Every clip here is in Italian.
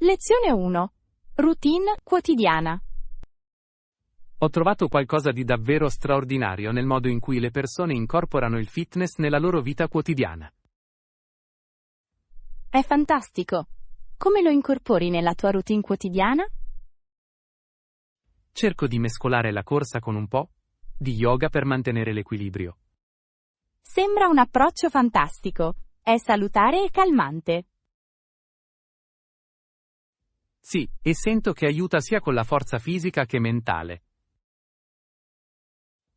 Lezione 1. Routine quotidiana. Ho trovato qualcosa di davvero straordinario nel modo in cui le persone incorporano il fitness nella loro vita quotidiana. È fantastico. Come lo incorpori nella tua routine quotidiana? Cerco di mescolare la corsa con un po' di yoga per mantenere l'equilibrio. Sembra un approccio fantastico. È salutare e calmante. Sì, e sento che aiuta sia con la forza fisica che mentale.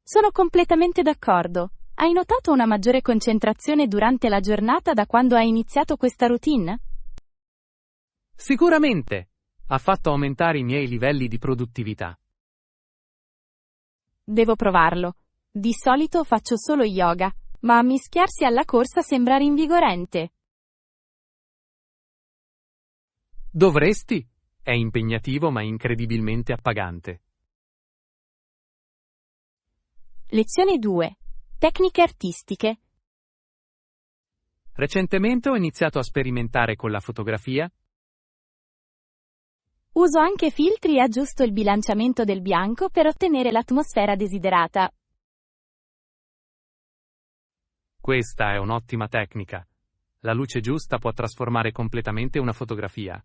Sono completamente d'accordo. Hai notato una maggiore concentrazione durante la giornata da quando hai iniziato questa routine? Sicuramente! Ha fatto aumentare i miei livelli di produttività. Devo provarlo. Di solito faccio solo yoga, ma mischiarsi alla corsa sembra rinvigorente. Dovresti? È impegnativo ma incredibilmente appagante. Lezione 2. Tecniche artistiche. Recentemente ho iniziato a sperimentare con la fotografia. Uso anche filtri e aggiusto il bilanciamento del bianco per ottenere l'atmosfera desiderata. Questa è un'ottima tecnica. La luce giusta può trasformare completamente una fotografia.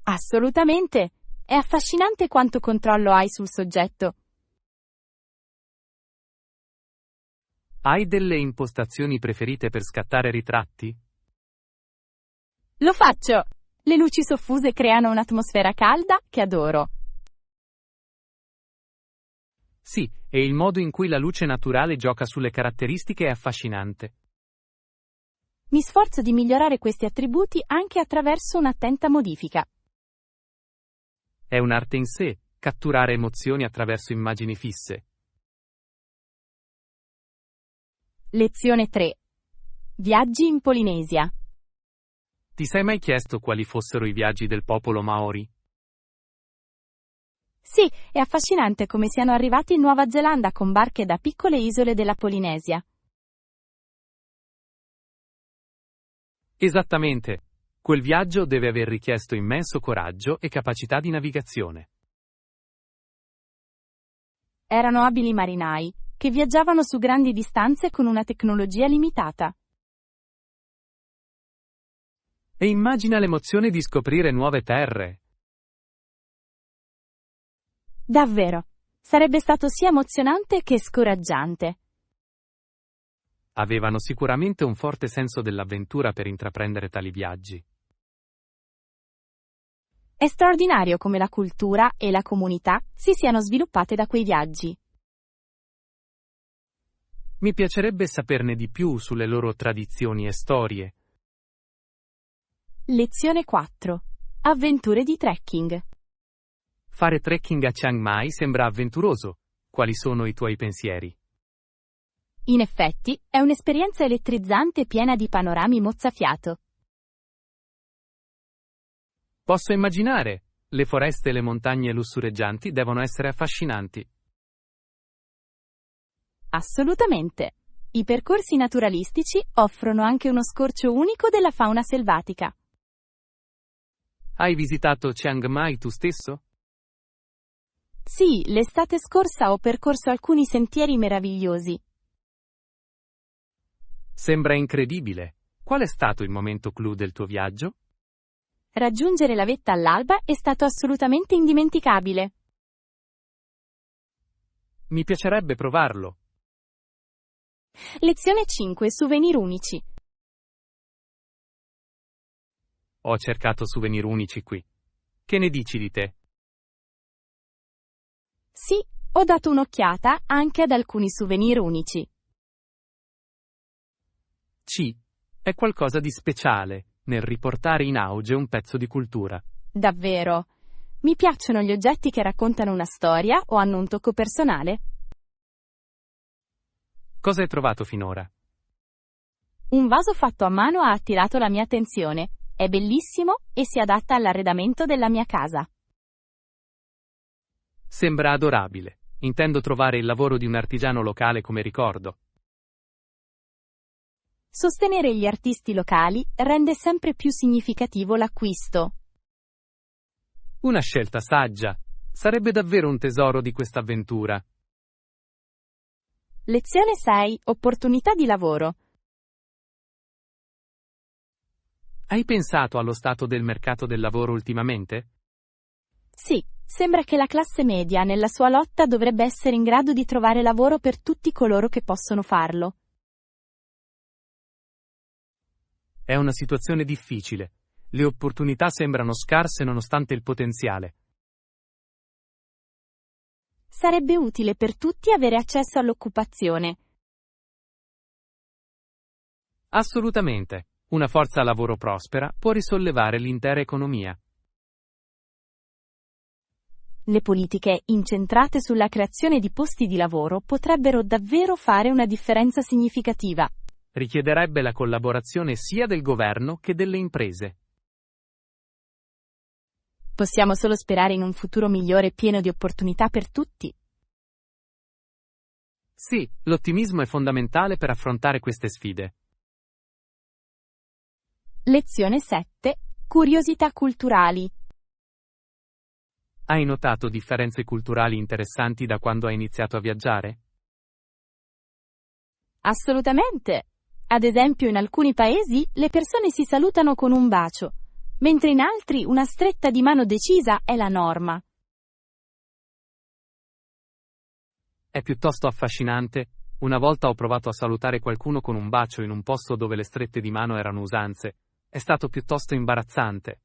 Assolutamente. È affascinante quanto controllo hai sul soggetto. Hai delle impostazioni preferite per scattare ritratti? Lo faccio! Le luci soffuse creano un'atmosfera calda che adoro. Sì, e il modo in cui la luce naturale gioca sulle caratteristiche è affascinante. Mi sforzo di migliorare questi attributi anche attraverso un'attenta modifica. È un'arte in sé, catturare emozioni attraverso immagini fisse. Lezione 3. Viaggi in Polinesia. Ti sei mai chiesto quali fossero i viaggi del popolo Maori? Sì, è affascinante come siano arrivati in Nuova Zelanda con barche da piccole isole della Polinesia. Esattamente. Quel viaggio deve aver richiesto immenso coraggio e capacità di navigazione. Erano abili marinai, che viaggiavano su grandi distanze con una tecnologia limitata. E immagina l'emozione di scoprire nuove terre. Davvero. Sarebbe stato sia emozionante che scoraggiante. Avevano sicuramente un forte senso dell'avventura per intraprendere tali viaggi. È straordinario come la cultura e la comunità si siano sviluppate da quei viaggi. Mi piacerebbe saperne di più sulle loro tradizioni e storie. Lezione 4. Avventure di trekking. Fare trekking a Chiang Mai sembra avventuroso. Quali sono i tuoi pensieri? In effetti, è un'esperienza elettrizzante piena di panorami mozzafiato. Posso immaginare. Le foreste e le montagne lussureggianti devono essere affascinanti. Assolutamente. I percorsi naturalistici offrono anche uno scorcio unico della fauna selvatica. Hai visitato Chiang Mai tu stesso? Sì, l'estate scorsa ho percorso alcuni sentieri meravigliosi. Sembra incredibile. Qual è stato il momento clou del tuo viaggio? Raggiungere la vetta all'alba è stato assolutamente indimenticabile. Mi piacerebbe provarlo. Lezione 5. Souvenir unici. Ho cercato souvenir unici qui. Che ne dici di te? Sì, ho dato un'occhiata anche ad alcuni souvenir unici. È qualcosa di speciale nel riportare in auge un pezzo di cultura. Davvero. Mi piacciono gli oggetti che raccontano una storia o hanno un tocco personale. Cosa hai trovato finora? Un vaso fatto a mano ha attirato la mia attenzione. È bellissimo e si adatta all'arredamento della mia casa. Sembra adorabile. Intendo trovare il lavoro di un artigiano locale come ricordo. Sostenere gli artisti locali rende sempre più significativo l'acquisto. Una scelta saggia. Sarebbe davvero un tesoro di questa avventura. Lezione 6. Opportunità di lavoro. Hai pensato allo stato del mercato del lavoro ultimamente? Sì, sembra che la classe media nella sua lotta dovrebbe essere in grado di trovare lavoro per tutti coloro che possono farlo. È una situazione difficile. Le opportunità sembrano scarse nonostante il potenziale. Sarebbe utile per tutti avere accesso all'occupazione. Assolutamente. Una forza lavoro prospera può risollevare l'intera economia. Le politiche incentrate sulla creazione di posti di lavoro potrebbero davvero fare una differenza significativa. Richiederebbe la collaborazione sia del governo che delle imprese. Possiamo solo sperare in un futuro migliore pieno di opportunità per tutti. Sì, l'ottimismo è fondamentale per affrontare queste sfide. Lezione 7. Curiosità culturali. Hai notato differenze culturali interessanti da quando hai iniziato a viaggiare? Assolutamente. Ad esempio, in alcuni paesi le persone si salutano con un bacio, mentre in altri una stretta di mano decisa è la norma. È piuttosto affascinante. Una volta ho provato a salutare qualcuno con un bacio in un posto dove le strette di mano erano usanze. È stato piuttosto imbarazzante.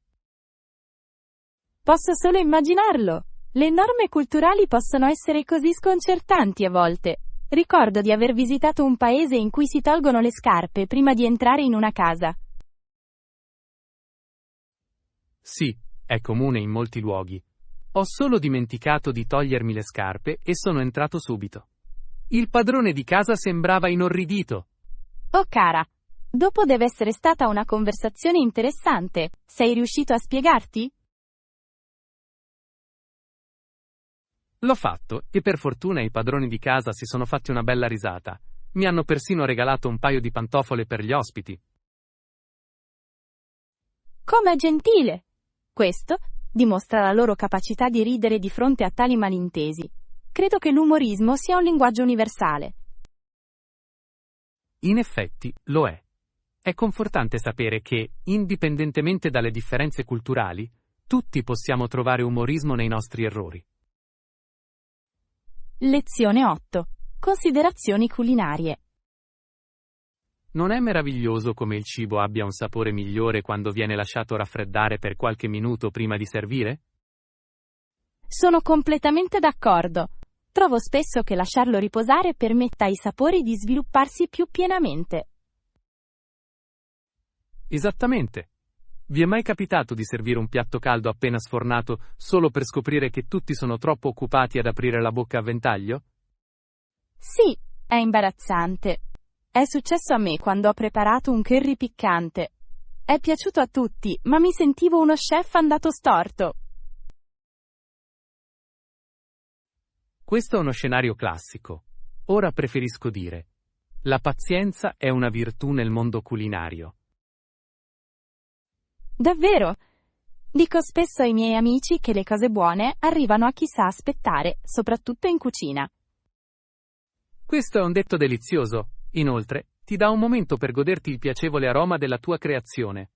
Posso solo immaginarlo. Le norme culturali possono essere così sconcertanti a volte. Ricordo di aver visitato un paese in cui si tolgono le scarpe prima di entrare in una casa. Sì, è comune in molti luoghi. Ho solo dimenticato di togliermi le scarpe e sono entrato subito. Il padrone di casa sembrava inorridito. Oh cara, dopo deve essere stata una conversazione interessante. Sei riuscito a spiegarti? L'ho fatto e per fortuna i padroni di casa si sono fatti una bella risata. Mi hanno persino regalato un paio di pantofole per gli ospiti. Com'è gentile! Questo dimostra la loro capacità di ridere di fronte a tali malintesi. Credo che l'umorismo sia un linguaggio universale. In effetti, lo è. È confortante sapere che, indipendentemente dalle differenze culturali, tutti possiamo trovare umorismo nei nostri errori. Lezione 8. Considerazioni culinarie. Non è meraviglioso come il cibo abbia un sapore migliore quando viene lasciato raffreddare per qualche minuto prima di servire? Sono completamente d'accordo. Trovo spesso che lasciarlo riposare permetta ai sapori di svilupparsi più pienamente. Esattamente. Vi è mai capitato di servire un piatto caldo appena sfornato solo per scoprire che tutti sono troppo occupati ad aprire la bocca a ventaglio? Sì, è imbarazzante. È successo a me quando ho preparato un curry piccante. È piaciuto a tutti, ma mi sentivo uno chef andato storto. Questo è uno scenario classico. Ora preferisco dire: la pazienza è una virtù nel mondo culinario. Davvero? Dico spesso ai miei amici che le cose buone arrivano a chi sa aspettare, soprattutto in cucina. Questo è un detto delizioso. Inoltre, ti dà un momento per goderti il piacevole aroma della tua creazione.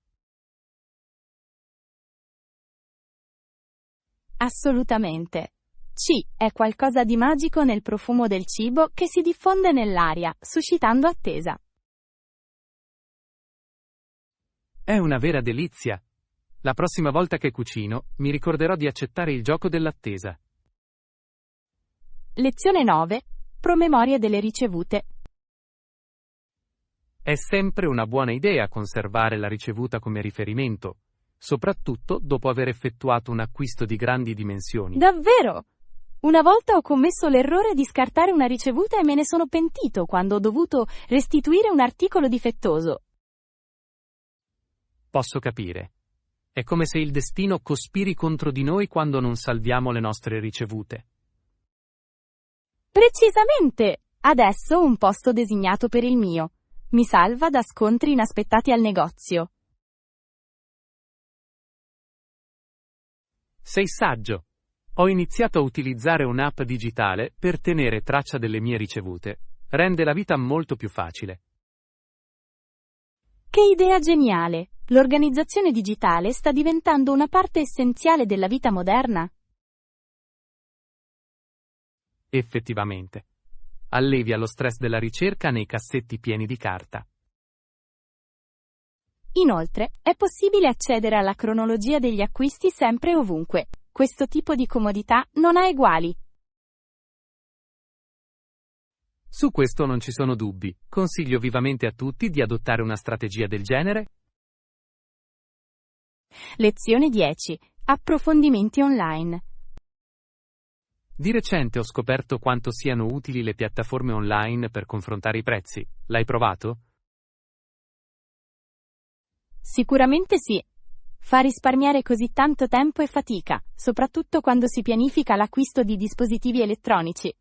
Assolutamente. È qualcosa di magico nel profumo del cibo che si diffonde nell'aria, suscitando attesa. È una vera delizia. La prossima volta che cucino, mi ricorderò di accettare il gioco dell'attesa. Lezione 9. Promemoria delle ricevute. È sempre una buona idea conservare la ricevuta come riferimento, soprattutto dopo aver effettuato un acquisto di grandi dimensioni. Davvero? Una volta ho commesso l'errore di scartare una ricevuta e me ne sono pentito quando ho dovuto restituire un articolo difettoso. Posso capire. È come se il destino cospiri contro di noi quando non salviamo le nostre ricevute. Precisamente! Adesso ho un posto designato per il mio. Mi salva da scontri inaspettati al negozio. Sei saggio. Ho iniziato a utilizzare un'app digitale per tenere traccia delle mie ricevute. Rende la vita molto più facile. Che idea geniale! L'organizzazione digitale sta diventando una parte essenziale della vita moderna. Effettivamente. Allevia lo stress della ricerca nei cassetti pieni di carta. Inoltre, è possibile accedere alla cronologia degli acquisti sempre e ovunque. Questo tipo di comodità non ha eguali. Su questo non ci sono dubbi. Consiglio vivamente a tutti di adottare una strategia del genere. Lezione 10. Approfondimenti online. Di recente ho scoperto quanto siano utili le piattaforme online per confrontare i prezzi. L'hai provato? Sicuramente sì. Fa risparmiare così tanto tempo e fatica, soprattutto quando si pianifica l'acquisto di dispositivi elettronici.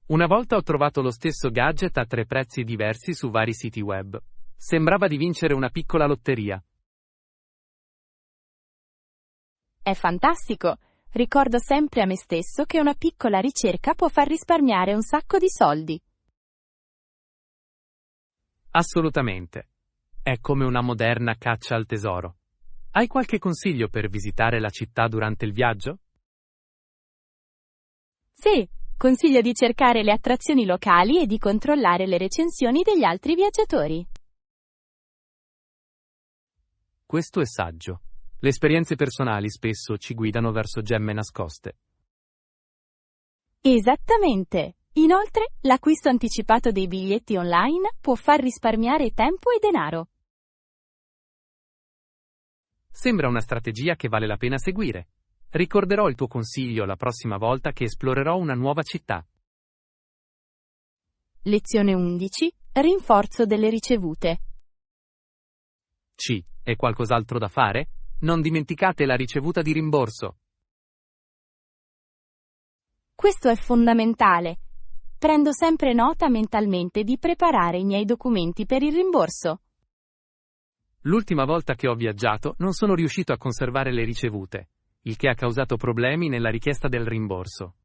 Una volta ho trovato lo stesso gadget a 3 prezzi diversi su vari siti web. Sembrava di vincere una piccola lotteria. È fantastico! Ricordo sempre a me stesso che una piccola ricerca può far risparmiare un sacco di soldi. Assolutamente. È come una moderna caccia al tesoro. Hai qualche consiglio per visitare la città durante il viaggio? Sì, consiglio di cercare le attrazioni locali e di controllare le recensioni degli altri viaggiatori. Questo è saggio. Le esperienze personali spesso ci guidano verso gemme nascoste. Esattamente. Inoltre, l'acquisto anticipato dei biglietti online può far risparmiare tempo e denaro. Sembra una strategia che vale la pena seguire. Ricorderò il tuo consiglio la prossima volta che esplorerò una nuova città. Lezione 11. Rinforzo delle ricevute. C. E qualcos'altro da fare? Non dimenticate la ricevuta di rimborso. Questo è fondamentale. Prendo sempre nota mentalmente di preparare i miei documenti per il rimborso. L'ultima volta che ho viaggiato non sono riuscito a conservare le ricevute, il che ha causato problemi nella richiesta del rimborso.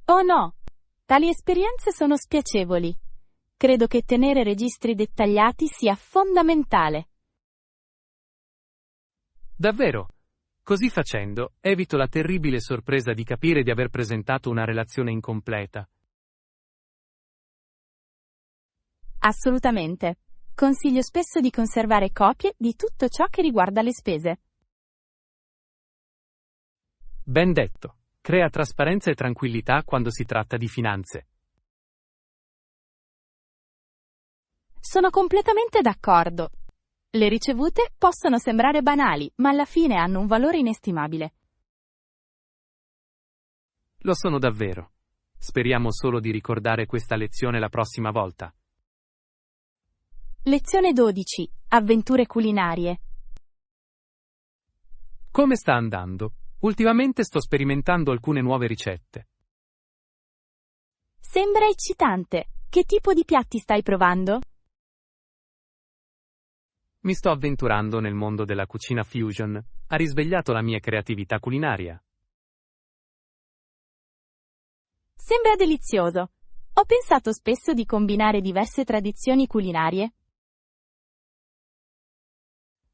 Oh no! Tali esperienze sono spiacevoli. Credo che tenere registri dettagliati sia fondamentale. Davvero? Così facendo, evito la terribile sorpresa di capire di aver presentato una relazione incompleta. Assolutamente. Consiglio spesso di conservare copie di tutto ciò che riguarda le spese. Ben detto. Crea trasparenza e tranquillità quando si tratta di finanze. Sono completamente d'accordo. Le ricevute possono sembrare banali, ma alla fine hanno un valore inestimabile. Lo sono davvero. Speriamo solo di ricordare questa lezione la prossima volta. Lezione 12. Avventure culinarie. Come sta andando? Ultimamente sto sperimentando alcune nuove ricette. Sembra eccitante. Che tipo di piatti stai provando? Mi sto avventurando nel mondo della cucina fusion. Ha risvegliato la mia creatività culinaria. Sembra delizioso. Ho pensato spesso di combinare diverse tradizioni culinarie.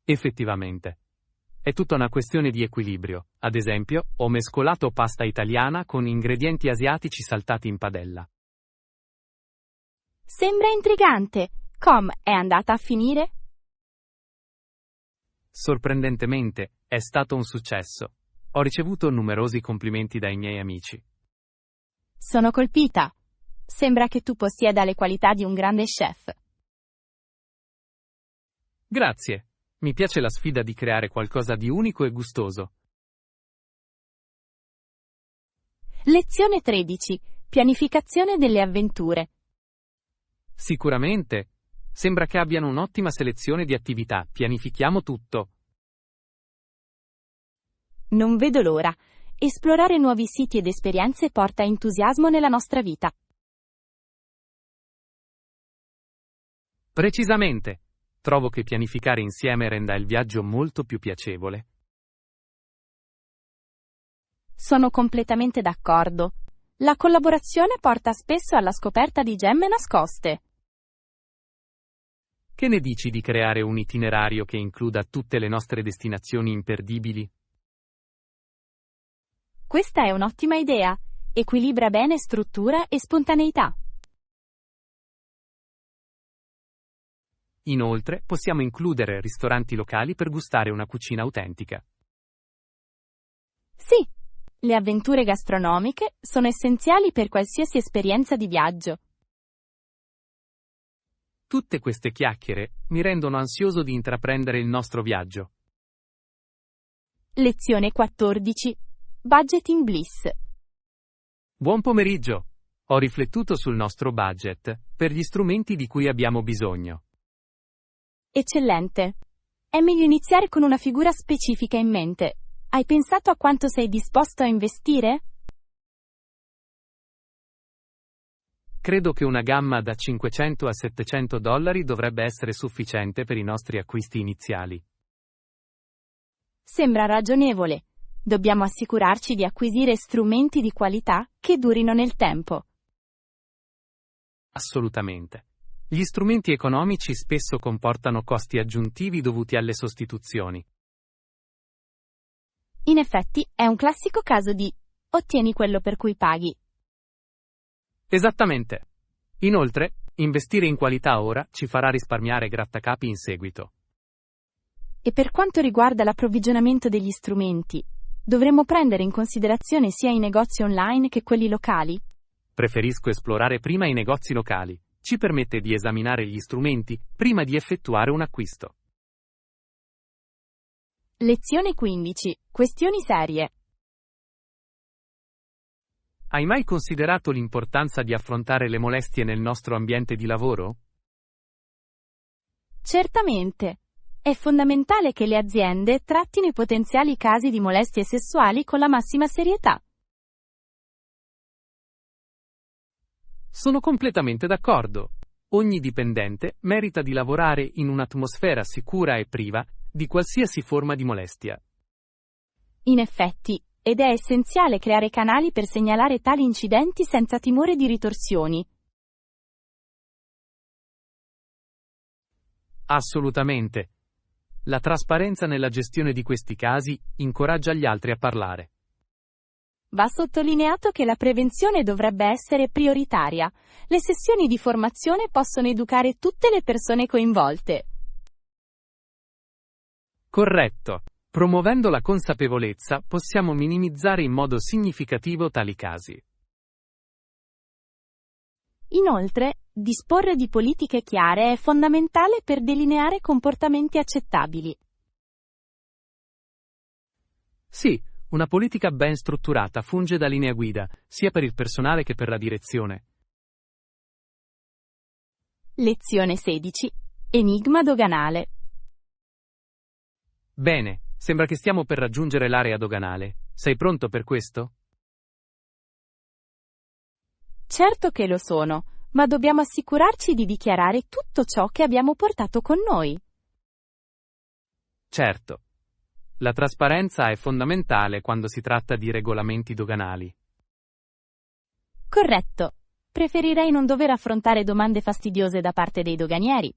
Effettivamente. È tutta una questione di equilibrio. Ad esempio, ho mescolato pasta italiana con ingredienti asiatici saltati in padella. Sembra intrigante. Com è andata a finire? Sorprendentemente, è stato un successo. Ho ricevuto numerosi complimenti dai miei amici. Sono colpita. Sembra che tu possieda le qualità di un grande chef. Grazie. Mi piace la sfida di creare qualcosa di unico e gustoso. Lezione 13. Pianificazione delle avventure. Sicuramente. Sembra che abbiano un'ottima selezione di attività. Pianifichiamo tutto. Non vedo l'ora. Esplorare nuovi siti ed esperienze porta entusiasmo nella nostra vita. Precisamente. Trovo che pianificare insieme renda il viaggio molto più piacevole. Sono completamente d'accordo. La collaborazione porta spesso alla scoperta di gemme nascoste. Che ne dici di creare un itinerario che includa tutte le nostre destinazioni imperdibili? Questa è un'ottima idea. Equilibra bene struttura e spontaneità. Inoltre, possiamo includere ristoranti locali per gustare una cucina autentica. Sì, le avventure gastronomiche sono essenziali per qualsiasi esperienza di viaggio. Tutte queste chiacchiere mi rendono ansioso di intraprendere il nostro viaggio. Lezione 14. Budgeting Bliss. Buon pomeriggio! Ho riflettuto sul nostro budget per gli strumenti di cui abbiamo bisogno. Eccellente. È meglio iniziare con una figura specifica in mente. Hai pensato a quanto sei disposto a investire? Credo che una gamma da $500 a $700 dovrebbe essere sufficiente per i nostri acquisti iniziali. Sembra ragionevole. Dobbiamo assicurarci di acquisire strumenti di qualità che durino nel tempo. Assolutamente. Gli strumenti economici spesso comportano costi aggiuntivi dovuti alle sostituzioni. In effetti, è un classico caso di ottieni quello per cui paghi. Esattamente. Inoltre, investire in qualità ora ci farà risparmiare grattacapi in seguito. E per quanto riguarda l'approvvigionamento degli strumenti, dovremmo prendere in considerazione sia i negozi online che quelli locali? Preferisco esplorare prima i negozi locali. Ci permette di esaminare gli strumenti prima di effettuare un acquisto. Lezione 15. Questioni serie. Hai mai considerato l'importanza di affrontare le molestie nel nostro ambiente di lavoro? Certamente. È fondamentale che le aziende trattino i potenziali casi di molestie sessuali con la massima serietà. Sono completamente d'accordo. Ogni dipendente merita di lavorare in un'atmosfera sicura e priva di qualsiasi forma di molestia. In effetti, ed è essenziale creare canali per segnalare tali incidenti senza timore di ritorsioni. Assolutamente. La trasparenza nella gestione di questi casi incoraggia gli altri a parlare. Va sottolineato che la prevenzione dovrebbe essere prioritaria. Le sessioni di formazione possono educare tutte le persone coinvolte. Corretto. Promuovendo la consapevolezza possiamo minimizzare in modo significativo tali casi. Inoltre, disporre di politiche chiare è fondamentale per delineare comportamenti accettabili. Sì, una politica ben strutturata funge da linea guida, sia per il personale che per la direzione. Lezione 16. Enigma doganale. Bene, sembra che stiamo per raggiungere l'area doganale. Sei pronto per questo? Certo che lo sono, ma dobbiamo assicurarci di dichiarare tutto ciò che abbiamo portato con noi. Certo. La trasparenza è fondamentale quando si tratta di regolamenti doganali. Corretto. Preferirei non dover affrontare domande fastidiose da parte dei doganieri.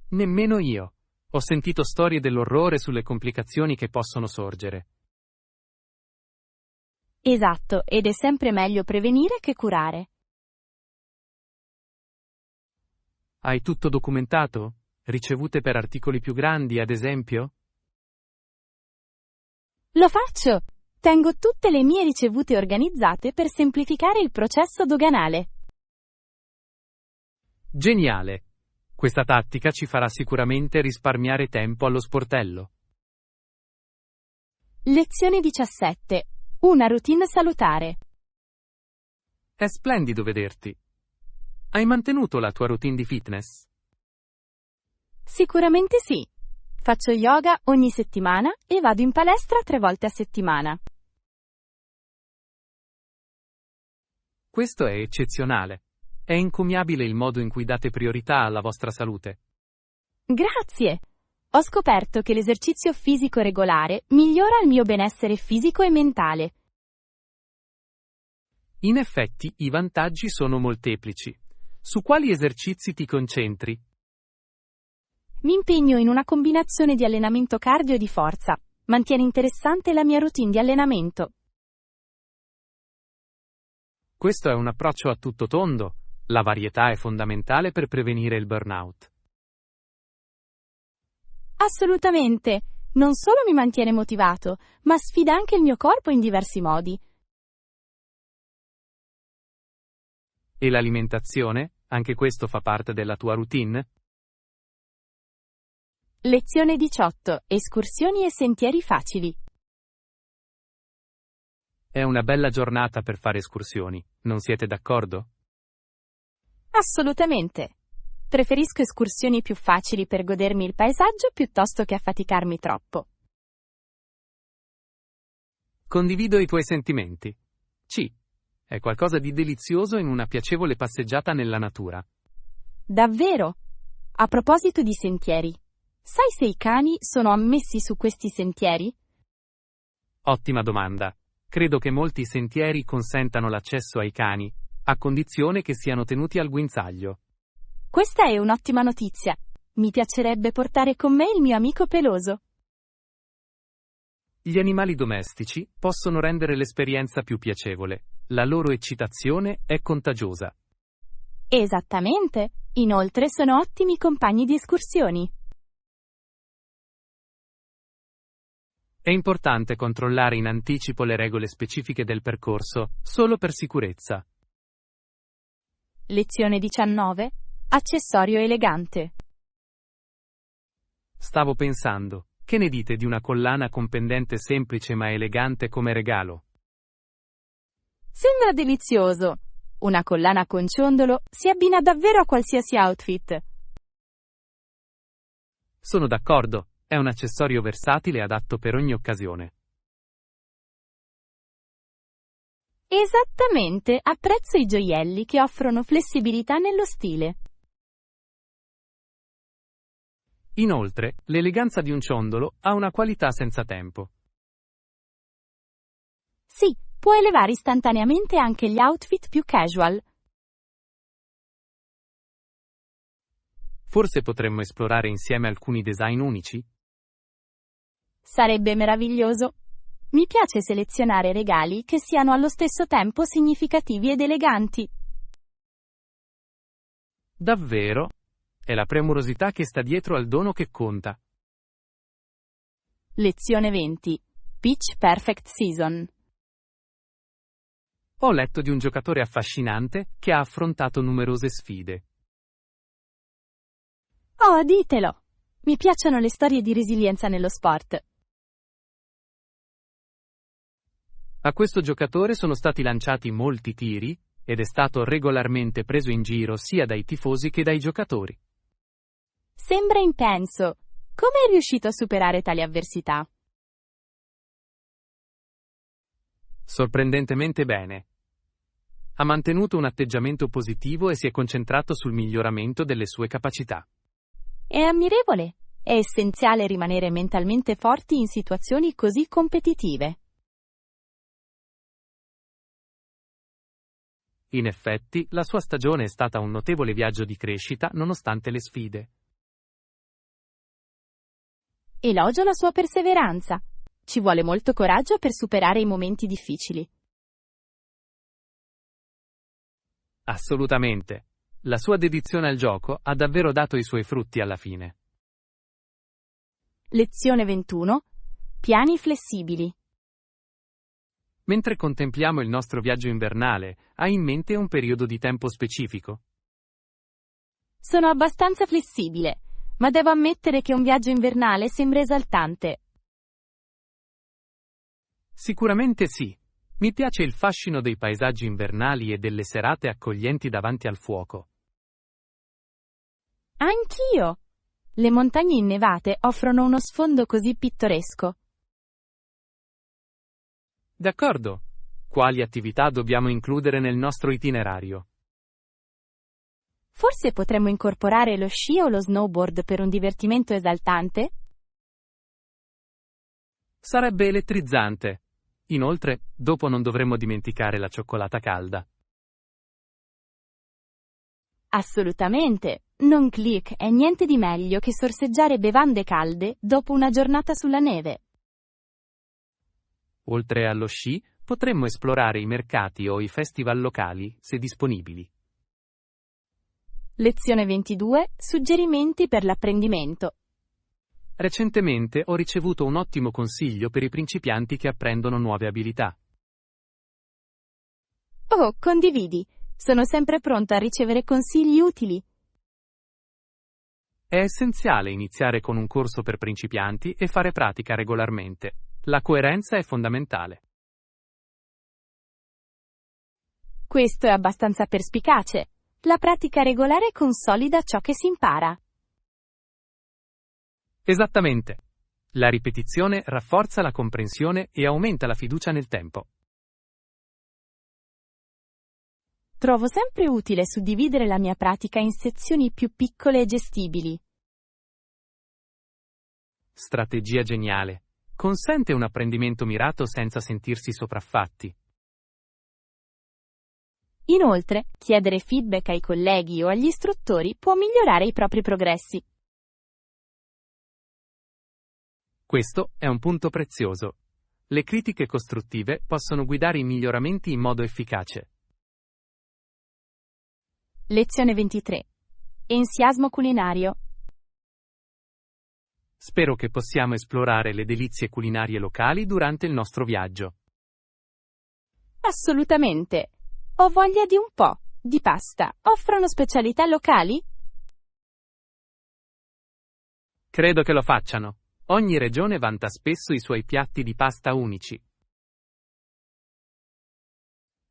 Nemmeno io. Ho sentito storie dell'orrore sulle complicazioni che possono sorgere. Esatto, ed è sempre meglio prevenire che curare. Hai tutto documentato? Ricevute per articoli più grandi, ad esempio? Lo faccio! Tengo tutte le mie ricevute organizzate per semplificare il processo doganale. Geniale! Questa tattica ci farà sicuramente risparmiare tempo allo sportello. Lezione 17. Una routine salutare. È splendido vederti. Hai mantenuto la tua routine di fitness? Sicuramente sì. Faccio yoga ogni settimana e vado in palestra 3 volte a settimana. Questo è eccezionale. È encomiabile il modo in cui date priorità alla vostra salute. Grazie! Ho scoperto che l'esercizio fisico regolare migliora il mio benessere fisico e mentale. In effetti, i vantaggi sono molteplici. Su quali esercizi ti concentri? Mi impegno in una combinazione di allenamento cardio e di forza. Mantiene interessante la mia routine di allenamento. Questo è un approccio a tutto tondo. La varietà è fondamentale per prevenire il burnout. Assolutamente! Non solo mi mantiene motivato, ma sfida anche il mio corpo in diversi modi. E l'alimentazione? Anche questo fa parte della tua routine? Lezione 18. Escursioni e sentieri facili. È una bella giornata per fare escursioni, non siete d'accordo? Assolutamente. Preferisco escursioni più facili per godermi il paesaggio piuttosto che affaticarmi troppo. Condivido i tuoi sentimenti. C. È qualcosa di delizioso in una piacevole passeggiata nella natura. Davvero? A proposito di sentieri, sai se i cani sono ammessi su questi sentieri? Ottima domanda. Credo che molti sentieri consentano l'accesso ai cani, a condizione che siano tenuti al guinzaglio. Questa è un'ottima notizia. Mi piacerebbe portare con me il mio amico peloso. Gli animali domestici possono rendere l'esperienza più piacevole. La loro eccitazione è contagiosa. Esattamente. Inoltre sono ottimi compagni di escursioni. È importante controllare in anticipo le regole specifiche del percorso, solo per sicurezza. Lezione 19. Accessorio elegante. Stavo pensando, che ne dite di una collana con pendente semplice ma elegante come regalo? Sembra delizioso. Una collana con ciondolo si abbina davvero a qualsiasi outfit. Sono d'accordo, è un accessorio versatile adatto per ogni occasione. Esattamente, apprezzo i gioielli che offrono flessibilità nello stile. Inoltre, l'eleganza di un ciondolo ha una qualità senza tempo. Sì, può elevare istantaneamente anche gli outfit più casual. Forse potremmo esplorare insieme alcuni design unici? Sarebbe meraviglioso. Mi piace selezionare regali che siano allo stesso tempo significativi ed eleganti. Davvero? È la premurosità che sta dietro al dono che conta. Lezione 20. Pitch Perfect Season. Ho letto di un giocatore affascinante che ha affrontato numerose sfide. Oh, ditelo! Mi piacciono le storie di resilienza nello sport. A questo giocatore sono stati lanciati molti tiri, ed è stato regolarmente preso in giro sia dai tifosi che dai giocatori. Sembra intenso. Come è riuscito a superare tali avversità? Sorprendentemente bene. Ha mantenuto un atteggiamento positivo e si è concentrato sul miglioramento delle sue capacità. È ammirevole. È essenziale rimanere mentalmente forti in situazioni così competitive. In effetti, la sua stagione è stata un notevole viaggio di crescita nonostante le sfide. Elogio la sua perseveranza. Ci vuole molto coraggio per superare i momenti difficili. Assolutamente. La sua dedizione al gioco ha davvero dato i suoi frutti alla fine. Lezione 21. Piani flessibili. Mentre contempliamo il nostro viaggio invernale, hai in mente un periodo di tempo specifico? Sono abbastanza flessibile, ma devo ammettere che un viaggio invernale sembra esaltante. Sicuramente sì. Mi piace il fascino dei paesaggi invernali e delle serate accoglienti davanti al fuoco. Anch'io! Le montagne innevate offrono uno sfondo così pittoresco. D'accordo. Quali attività dobbiamo includere nel nostro itinerario? Forse potremmo incorporare lo sci o lo snowboard per un divertimento esaltante? Sarebbe elettrizzante. Inoltre, dopo non dovremmo dimenticare la cioccolata calda. Assolutamente. Non click è niente di meglio che sorseggiare bevande calde dopo una giornata sulla neve. Oltre allo sci, potremmo esplorare i mercati o i festival locali, se disponibili. Lezione 22. Suggerimenti per l'apprendimento. Recentemente ho ricevuto un ottimo consiglio per i principianti che apprendono nuove abilità. Oh, condividi. Sono sempre pronta a ricevere consigli utili. È essenziale iniziare con un corso per principianti e fare pratica regolarmente. La coerenza è fondamentale. Questo è abbastanza perspicace. La pratica regolare consolida ciò che si impara. Esattamente. La ripetizione rafforza la comprensione e aumenta la fiducia nel tempo. Trovo sempre utile suddividere la mia pratica in sezioni più piccole e gestibili. Strategia geniale. Consente un apprendimento mirato senza sentirsi sopraffatti. Inoltre, chiedere feedback ai colleghi o agli istruttori può migliorare i propri progressi. Questo è un punto prezioso. Le critiche costruttive possono guidare i miglioramenti in modo efficace. Lezione 23. Entusiasmo culinario. Spero che possiamo esplorare le delizie culinarie locali durante il nostro viaggio. Assolutamente. Ho voglia di un po' di pasta. Offrono specialità locali? Credo che lo facciano. Ogni regione vanta spesso i suoi piatti di pasta unici.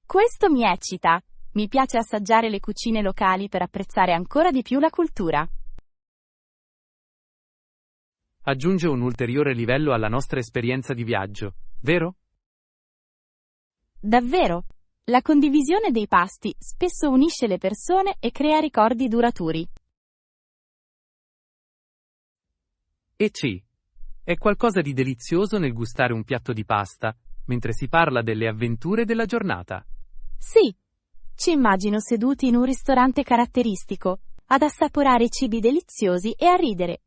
Questo mi eccita. Mi piace assaggiare le cucine locali per apprezzare ancora di più la cultura. Aggiunge un ulteriore livello alla nostra esperienza di viaggio, vero? Davvero. La condivisione dei pasti spesso unisce le persone e crea ricordi duraturi. E C. È qualcosa di delizioso nel gustare un piatto di pasta, mentre si parla delle avventure della giornata. Sì. Ci immagino seduti in un ristorante caratteristico, ad assaporare cibi deliziosi e a ridere.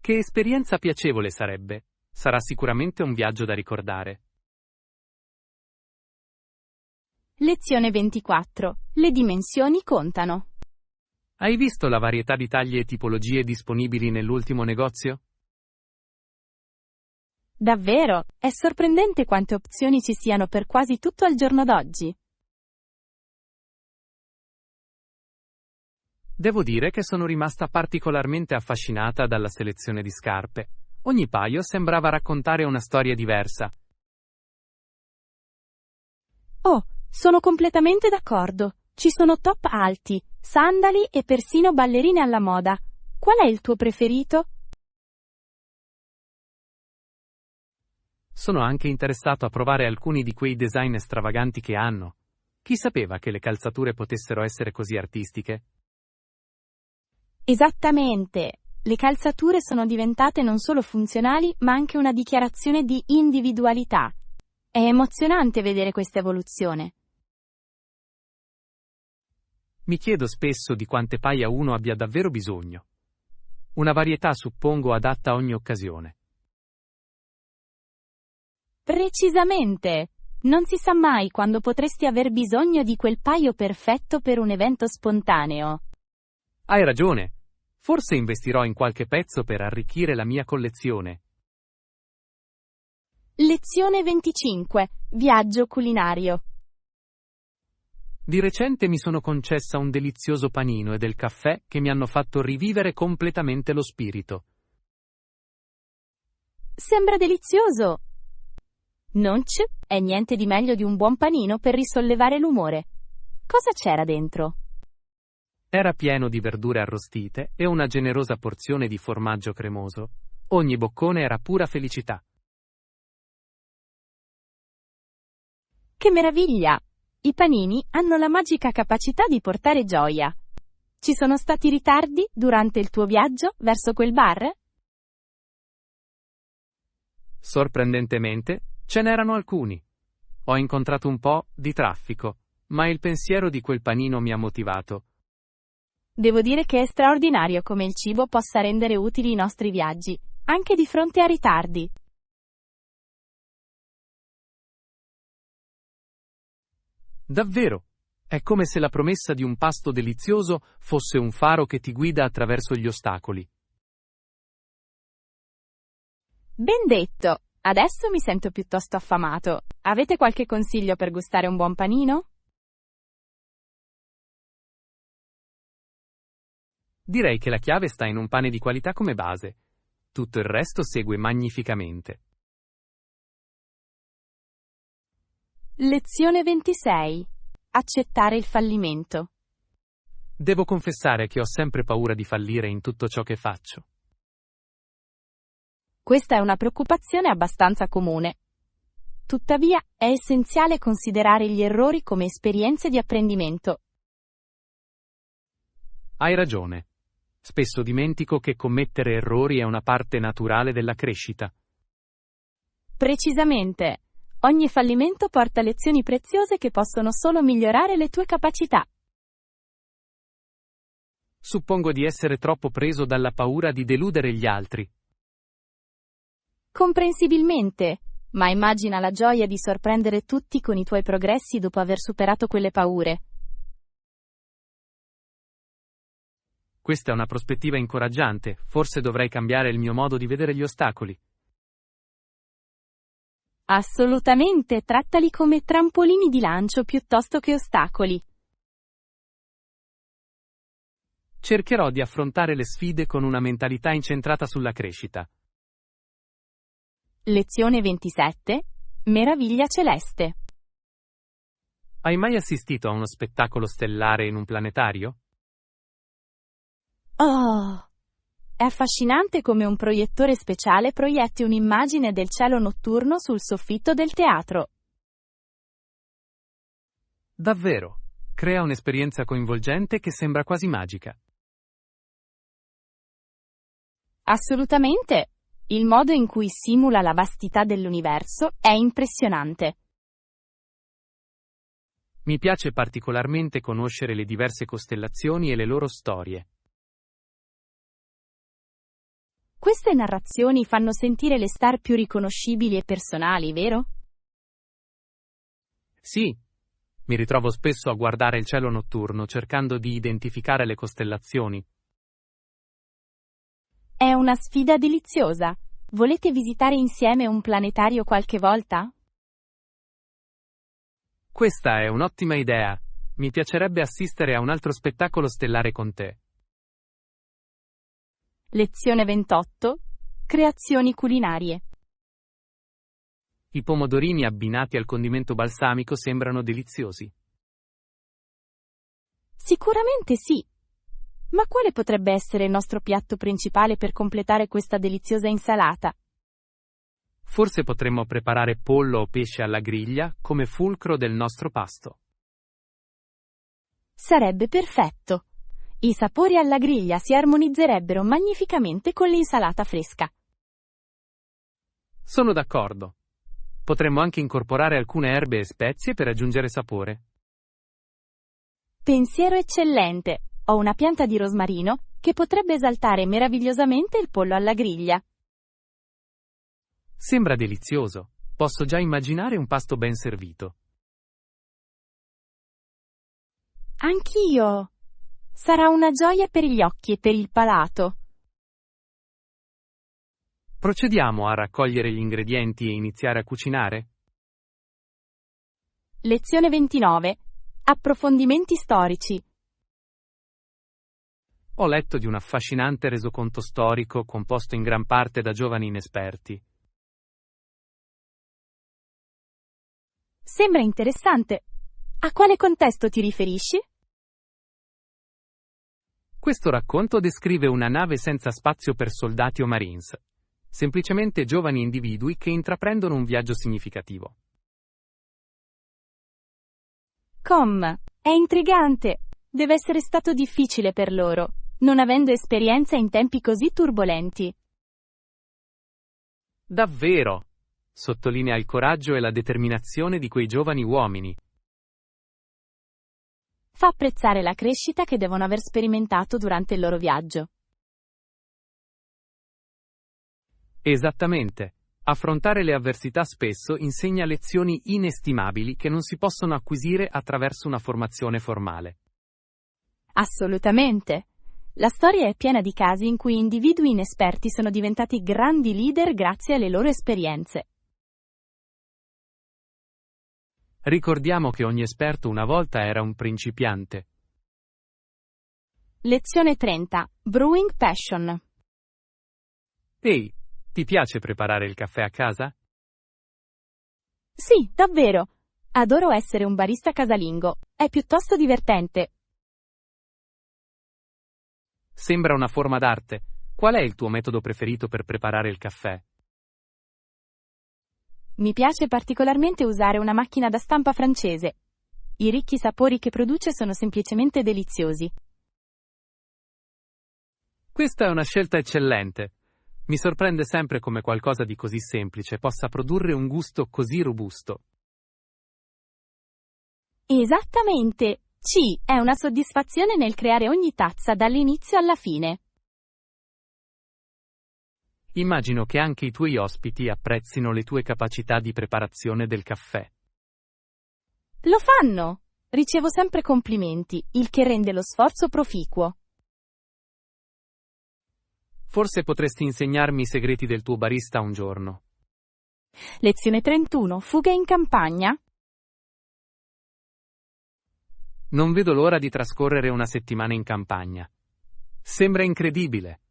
Che esperienza piacevole sarebbe. Sarà sicuramente un viaggio da ricordare. Lezione 24. Le dimensioni contano. Hai visto la varietà di tagli e tipologie disponibili nell'ultimo negozio? Davvero, è sorprendente quante opzioni ci siano per quasi tutto al giorno d'oggi. Devo dire che sono rimasta particolarmente affascinata dalla selezione di scarpe. Ogni paio sembrava raccontare una storia diversa. Oh, sono completamente d'accordo. Ci sono top alti, sandali e persino ballerine alla moda. Qual è il tuo preferito? Sono anche interessato a provare alcuni di quei design stravaganti che hanno. Chi sapeva che le calzature potessero essere così artistiche? Esattamente. Le calzature sono diventate non solo funzionali, ma anche una dichiarazione di individualità. È emozionante vedere questa evoluzione. Mi chiedo spesso di quante paia uno abbia davvero bisogno. Una varietà, suppongo, adatta a ogni occasione. Precisamente. Non si sa mai quando potresti aver bisogno di quel paio perfetto per un evento spontaneo. Hai ragione. Forse investirò in qualche pezzo per arricchire la mia collezione. Lezione 25. Viaggio culinario. Di recente mi sono concessa un delizioso panino e del caffè che mi hanno fatto rivivere completamente lo spirito. Sembra delizioso. Non è niente di meglio di un buon panino per risollevare l'umore. Cosa c'era dentro? Era pieno di verdure arrostite e una generosa porzione di formaggio cremoso. Ogni boccone era pura felicità. Che meraviglia! I panini hanno la magica capacità di portare gioia. Ci sono stati ritardi durante il tuo viaggio verso quel bar? Sorprendentemente, ce n'erano alcuni. Ho incontrato un po' di traffico, ma il pensiero di quel panino mi ha motivato. Devo dire che è straordinario come il cibo possa rendere utili i nostri viaggi, anche di fronte a ritardi. Davvero, è come se la promessa di un pasto delizioso fosse un faro che ti guida attraverso gli ostacoli. Ben detto! Adesso mi sento piuttosto affamato. Avete qualche consiglio per gustare un buon panino? Direi che la chiave sta in un pane di qualità come base. Tutto il resto segue magnificamente. Lezione 26. Accettare il fallimento. Devo confessare che ho sempre paura di fallire in tutto ciò che faccio. Questa è una preoccupazione abbastanza comune. Tuttavia, è essenziale considerare gli errori come esperienze di apprendimento. Hai ragione. Spesso dimentico che commettere errori è una parte naturale della crescita. Precisamente. Ogni fallimento porta lezioni preziose che possono solo migliorare le tue capacità. Suppongo di essere troppo preso dalla paura di deludere gli altri. Comprensibilmente, ma immagina la gioia di sorprendere tutti con i tuoi progressi dopo aver superato quelle paure. Questa è una prospettiva incoraggiante, forse dovrei cambiare il mio modo di vedere gli ostacoli. Assolutamente, trattali come trampolini di lancio piuttosto che ostacoli. Cercherò di affrontare le sfide con una mentalità incentrata sulla crescita. Lezione 27. Meraviglia celeste. Hai mai assistito a uno spettacolo stellare in un planetario? Oh! È affascinante come un proiettore speciale proietti un'immagine del cielo notturno sul soffitto del teatro. Davvero, crea un'esperienza coinvolgente che sembra quasi magica. Assolutamente. Il modo in cui simula la vastità dell'universo è impressionante. Mi piace particolarmente conoscere le diverse costellazioni e le loro storie. Queste narrazioni fanno sentire le star più riconoscibili e personali, vero? Sì, mi ritrovo spesso a guardare il cielo notturno cercando di identificare le costellazioni. È una sfida deliziosa. Volete visitare insieme un planetario qualche volta? Questa è un'ottima idea. Mi piacerebbe assistere a un altro spettacolo stellare con te. Lezione 28. Creazioni culinarie. I pomodorini abbinati al condimento balsamico sembrano deliziosi. Sicuramente sì. Ma quale potrebbe essere il nostro piatto principale per completare questa deliziosa insalata? Forse potremmo preparare pollo o pesce alla griglia come fulcro del nostro pasto. Sarebbe perfetto. I sapori alla griglia si armonizzerebbero magnificamente con l'insalata fresca. Sono d'accordo. Potremmo anche incorporare alcune erbe e spezie per aggiungere sapore. Pensiero eccellente! Ho una pianta di rosmarino che potrebbe esaltare meravigliosamente il pollo alla griglia. Sembra delizioso. Posso già immaginare un pasto ben servito. Anch'io! Sarà una gioia per gli occhi e per il palato. Procediamo a raccogliere gli ingredienti e iniziare a cucinare? Lezione 29. Approfondimenti storici. Ho letto di un affascinante resoconto storico composto in gran parte da giovani inesperti. Sembra interessante. A quale contesto ti riferisci? Questo racconto descrive una nave senza spazio per soldati o marines. Semplicemente giovani individui che intraprendono un viaggio significativo. È intrigante. Deve essere stato difficile per loro, non avendo esperienza in tempi così turbolenti. Davvero! Sottolinea il coraggio e la determinazione di quei giovani uomini. Fa apprezzare la crescita che devono aver sperimentato durante il loro viaggio. Esattamente. Affrontare le avversità spesso insegna lezioni inestimabili che non si possono acquisire attraverso una formazione formale. Assolutamente. La storia è piena di casi in cui individui inesperti sono diventati grandi leader grazie alle loro esperienze. Ricordiamo che ogni esperto una volta era un principiante. Lezione 30. Brewing Passion. Ehi, ti piace preparare il caffè a casa? Sì, davvero. Adoro essere un barista casalingo. È piuttosto divertente. Sembra una forma d'arte. Qual è il tuo metodo preferito per preparare il caffè? Mi piace particolarmente usare una macchina da stampa francese. I ricchi sapori che produce sono semplicemente deliziosi. Questa è una scelta eccellente. Mi sorprende sempre come qualcosa di così semplice possa produrre un gusto così robusto. Esattamente. È una soddisfazione nel creare ogni tazza dall'inizio alla fine. Immagino che anche i tuoi ospiti apprezzino le tue capacità di preparazione del caffè. Lo fanno! Ricevo sempre complimenti, il che rende lo sforzo proficuo. Forse potresti insegnarmi i segreti del tuo barista un giorno. Lezione 31. Fuga in campagna. Non vedo l'ora di trascorrere una settimana in campagna. Sembra incredibile.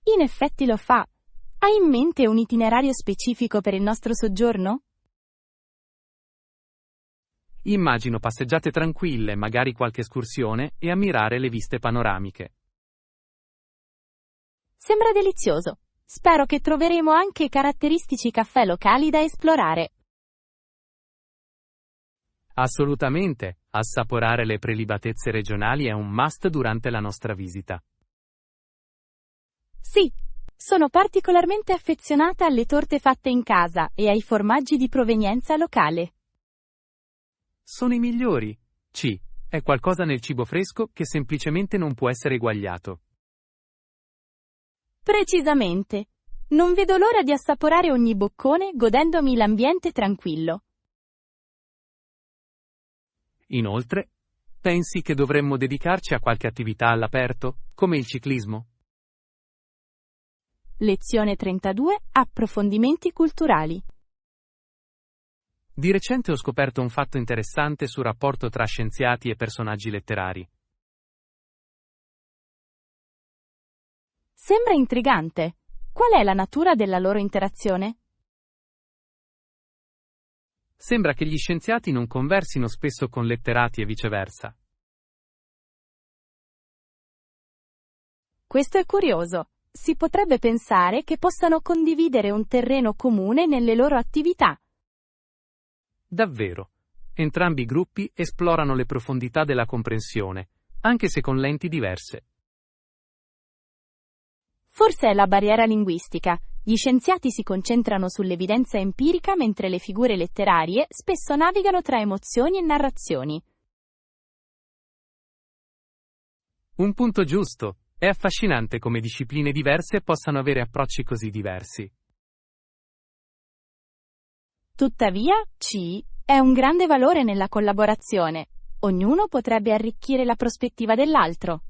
In effetti lo fa. Hai in mente un itinerario specifico per il nostro soggiorno? Immagino passeggiate tranquille, magari qualche escursione, e ammirare le viste panoramiche. Sembra delizioso. Spero che troveremo anche caratteristici caffè locali da esplorare. Assolutamente, assaporare le prelibatezze regionali è un must durante la nostra visita. Sì, sono particolarmente affezionata alle torte fatte in casa e ai formaggi di provenienza locale. Sono i migliori. È qualcosa nel cibo fresco che semplicemente non può essere eguagliato. Precisamente. Non vedo l'ora di assaporare ogni boccone godendomi l'ambiente tranquillo. Inoltre, pensi che dovremmo dedicarci a qualche attività all'aperto, come il ciclismo? Lezione 32. Approfondimenti culturali. Di recente ho scoperto un fatto interessante sul rapporto tra scienziati e personaggi letterari. Sembra intrigante. Qual è la natura della loro interazione? Sembra che gli scienziati non conversino spesso con letterati e viceversa. Questo è curioso. Si potrebbe pensare che possano condividere un terreno comune nelle loro attività. Davvero. Entrambi i gruppi esplorano le profondità della comprensione, anche se con lenti diverse. Forse è la barriera linguistica. Gli scienziati si concentrano sull'evidenza empirica mentre le figure letterarie spesso navigano tra emozioni e narrazioni. Un punto giusto. È affascinante come discipline diverse possano avere approcci così diversi. Tuttavia, è un grande valore nella collaborazione. Ognuno potrebbe arricchire la prospettiva dell'altro.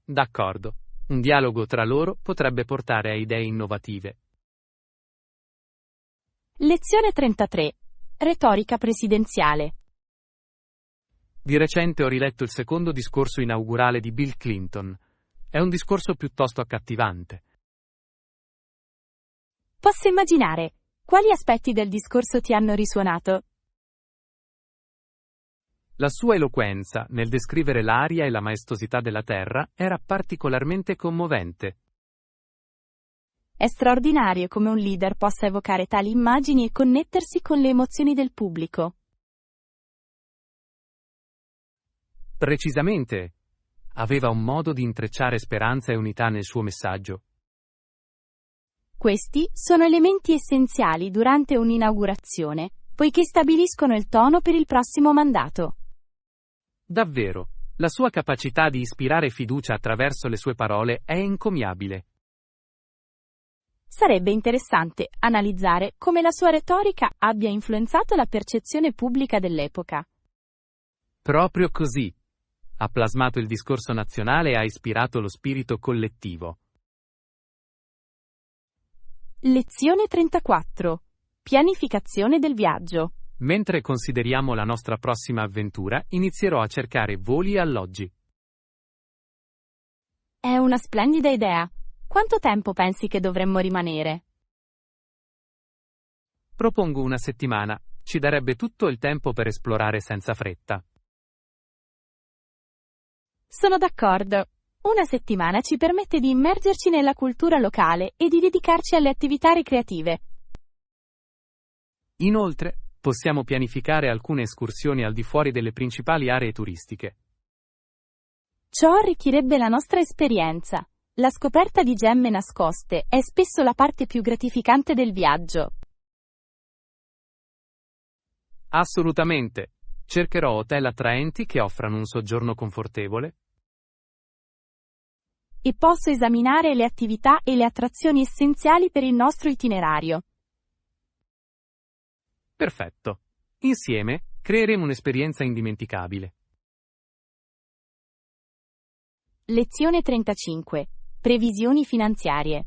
D'accordo. Un dialogo tra loro potrebbe portare a idee innovative. Lezione 33. Retorica presidenziale. Di recente ho riletto il secondo discorso inaugurale di Bill Clinton. È un discorso piuttosto accattivante. Posso immaginare. Quali aspetti del discorso ti hanno risuonato? La sua eloquenza, nel descrivere l'aria e la maestosità della terra, era particolarmente commovente. È straordinario come un leader possa evocare tali immagini e connettersi con le emozioni del pubblico. Precisamente. Aveva un modo di intrecciare speranza e unità nel suo messaggio. Questi sono elementi essenziali durante un'inaugurazione, poiché stabiliscono il tono per il prossimo mandato. Davvero, la sua capacità di ispirare fiducia attraverso le sue parole è encomiabile. Sarebbe interessante analizzare come la sua retorica abbia influenzato la percezione pubblica dell'epoca. Proprio così. Ha plasmato il discorso nazionale e ha ispirato lo spirito collettivo. Lezione 34. Pianificazione del viaggio. Mentre consideriamo la nostra prossima avventura, inizierò a cercare voli e alloggi. È una splendida idea. Quanto tempo pensi che dovremmo rimanere? Propongo una settimana. Ci darebbe tutto il tempo per esplorare senza fretta. Sono d'accordo. Una settimana ci permette di immergerci nella cultura locale e di dedicarci alle attività ricreative. Inoltre, possiamo pianificare alcune escursioni al di fuori delle principali aree turistiche. Ciò arricchirebbe la nostra esperienza. La scoperta di gemme nascoste è spesso la parte più gratificante del viaggio. Assolutamente. Cercherò hotel attraenti che offrano un soggiorno confortevole. E posso esaminare le attività e le attrazioni essenziali per il nostro itinerario. Perfetto. Insieme, creeremo un'esperienza indimenticabile. Lezione 35. Previsioni finanziarie.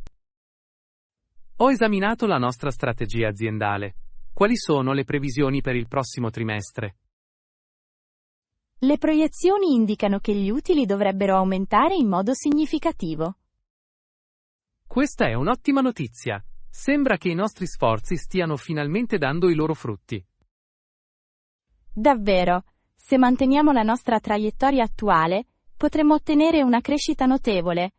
Ho esaminato la nostra strategia aziendale. Quali sono le previsioni per il prossimo trimestre? Le proiezioni indicano che gli utili dovrebbero aumentare in modo significativo. Questa è un'ottima notizia. Sembra che i nostri sforzi stiano finalmente dando i loro frutti. Davvero, se manteniamo la nostra traiettoria attuale, potremo ottenere una crescita notevole.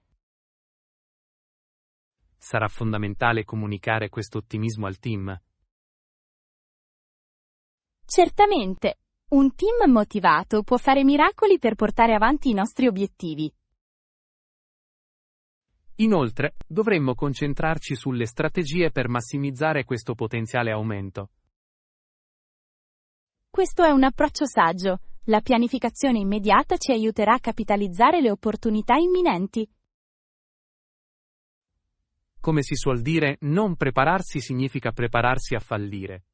Sarà fondamentale comunicare questo ottimismo al team. Certamente, un team motivato può fare miracoli per portare avanti i nostri obiettivi. Inoltre, dovremmo concentrarci sulle strategie per massimizzare questo potenziale aumento. Questo è un approccio saggio. La pianificazione immediata ci aiuterà a capitalizzare le opportunità imminenti. Come si suol dire, non prepararsi significa prepararsi a fallire.